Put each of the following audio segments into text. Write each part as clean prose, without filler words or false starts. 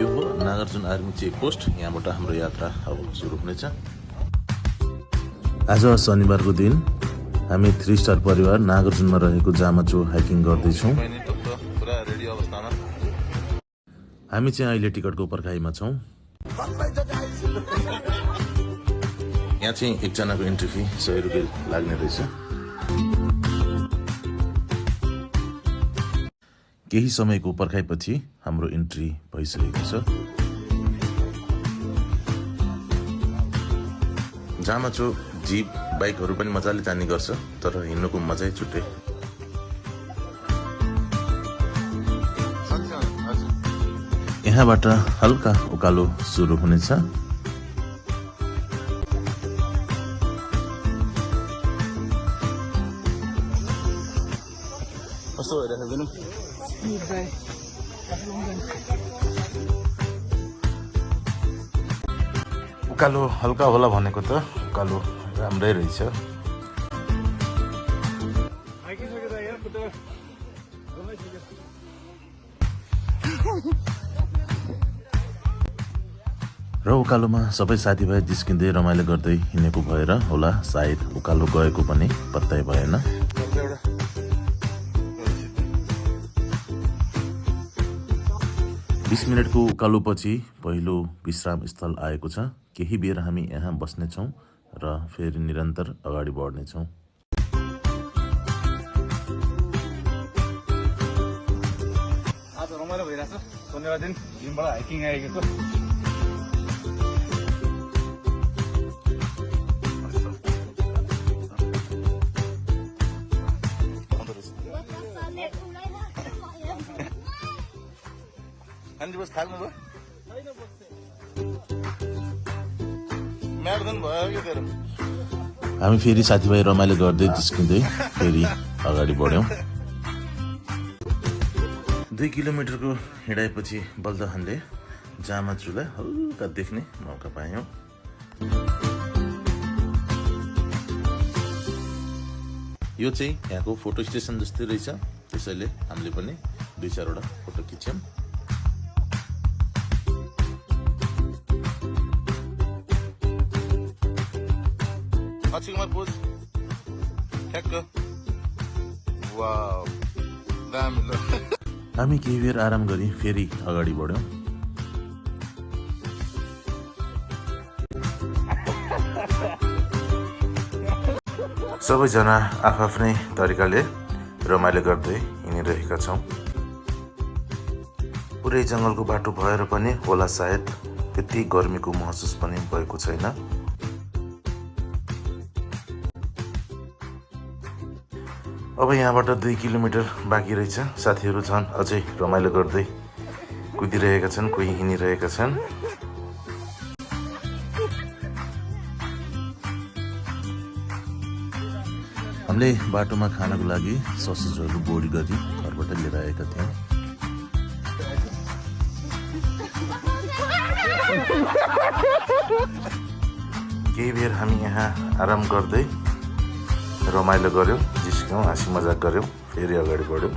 यो हो Nagarjun army check post. यहाँबाट हाम्रो यात्रा अब सुरु हुनेछ। आज शनिबारको दिन हामी 3 स्टार परिवार नागार्जुनमा रहेको जामाचो हाइकिङ गर्दैछौँ। हामी चाहिँ अहिले टिकटको पर्खाइमा छौँ। यहाँ चाहिँ एकजनाको इन्ट्री फी 100 रुपियाँ लाग्ने रहेछ। केही समयको पर्खाइपछि हाम्रो इन्ट्री भइसकेको छ। जामाचो जीप बाइकहरू पनि मजाले जाने गर्छ, तर हिँड्नुको मजै छुट्टै। यहाँबाट हल्का उकालो सुरु हुनेछ। कस्तो भइरहेको छ? उकालो हल्का होला भनेको त उकालो राम्रै रहेछ। र उकालोमा सबै साथीभाइ जिस्किँदै रमाइलो गर्दै हिँडेको भएर होला सायद उकालो गएको पनि पत्तै भएन। 20 मिनटको उकालोपछि पहिलो विश्राम स्थल आएको छ। केही बेर हामी यहाँ बस्नेछौँ र फेरि निरन्तर अगाडि बढ्नेछौँ। आज रमाइलो भइरहेछ। शनिबार दिन जिमबाट हाइकिङ आएको छ। बस खाल्नु भयो? म्याराथन भयो कि तेरो? हामी फेरि साथीभाइ रमाइलो गर्दै जिस्किँदै फेरि अगाडि बढ्यौँ। 2 किलोमिटरको हिँडाइपछि बल्द हामीले जामाचुलाई हल्का देख्ने मौका पायौँ। यो चाहिँ यहाँको फोटो स्टेसन जस्तै रहेछ, त्यसैले हामीले पनि 2-4 वटा फोटो खिच्यौँ। हामी केही बेर आराम गरी फेरि अगाडि बढ्यौँ। सबैजना आफ्नै तरिकाले रमाइलो गर्दै हिँडिरहेका छौँ। पुरै जङ्गलको बाटो भएर पनि होला सायद त्यति गर्मीको महसुस पनि भएको छैन। अब यहाँबाट 2 किलोमिटर बाँकी रहेछ। साथीहरू छन् अझै रमाइलो गर्दै कुदिरहेका छन्, कोही हिँडिरहेका छन्। हामीले बाटोमा खानको लागि ससेजहरू बोडी गरी घरबाट लिएर आएका थियौँ। केही बेर हामी यहाँ आराम गर्दै रमाइलो गऱ्यौँ, जिस्क्यौँ, हाँसी मजाक गऱ्यौँ, फेरि अगाडि बढ्यौँ।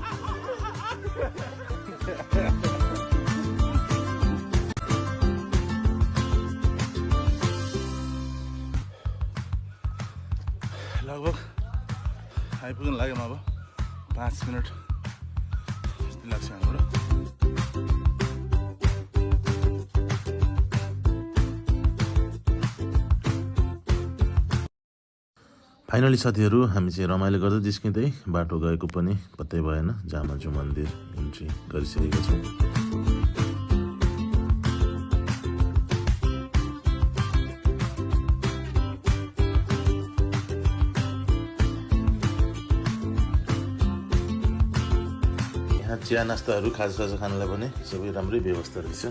लगभग आइपुग्नु लाग्यो। अब 5 मिनट जति लाग्छ हाम्रो। फाइनली साथीहरू हामी चाहिँ रमाइलो गर्दै जिस्किँदै बाटो गएको पनि पत्तै भएन। जामाचो मन्दिर इन्ट्री गरिसकेका छौँ। यहाँ चिया नास्ताहरू खाजासाजा खानलाई पनि सबै राम्रै व्यवस्था रहेछ।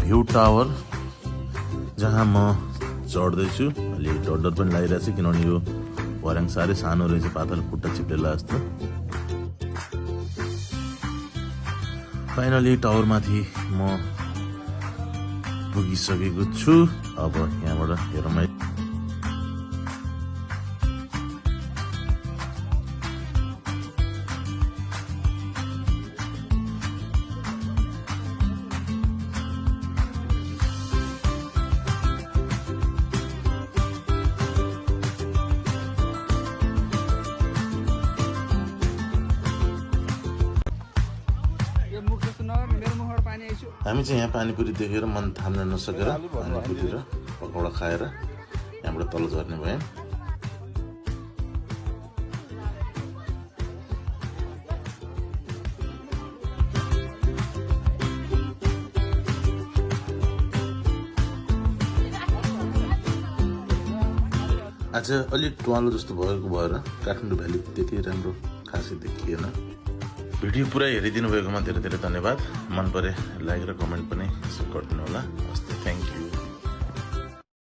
भ्यू टावर जहाँ म चढ्दैछु, अलि डर पनि लागिरहेछ किनभने यो भर्याङ साह्रै सानो रहेछ, पातल खुट्टा चिप्लेला जस्तो। फाइनली टावरमाथि म पुगिसकेको छु। अब यहाँबाट हेरौँ। हामी चाहिँ यहाँ पानीपुरी देखेर मन थाम्न नसकेर पानीपुरी र पकौडा खाएर यहाँबाट तल झर्ने भयौँ। आज अलिक टुवालो जस्तो भएको भएर काठमाडौँ भ्याली त्यति राम्रो खासै देखिएन। भिडियो पुरै हेरिदिनु भएकोमा धेरै धेरै धन्यवाद। मन परे लाइक र कमेन्ट पनि गरिदिनु होला। हस्, थ्याङ्क यू।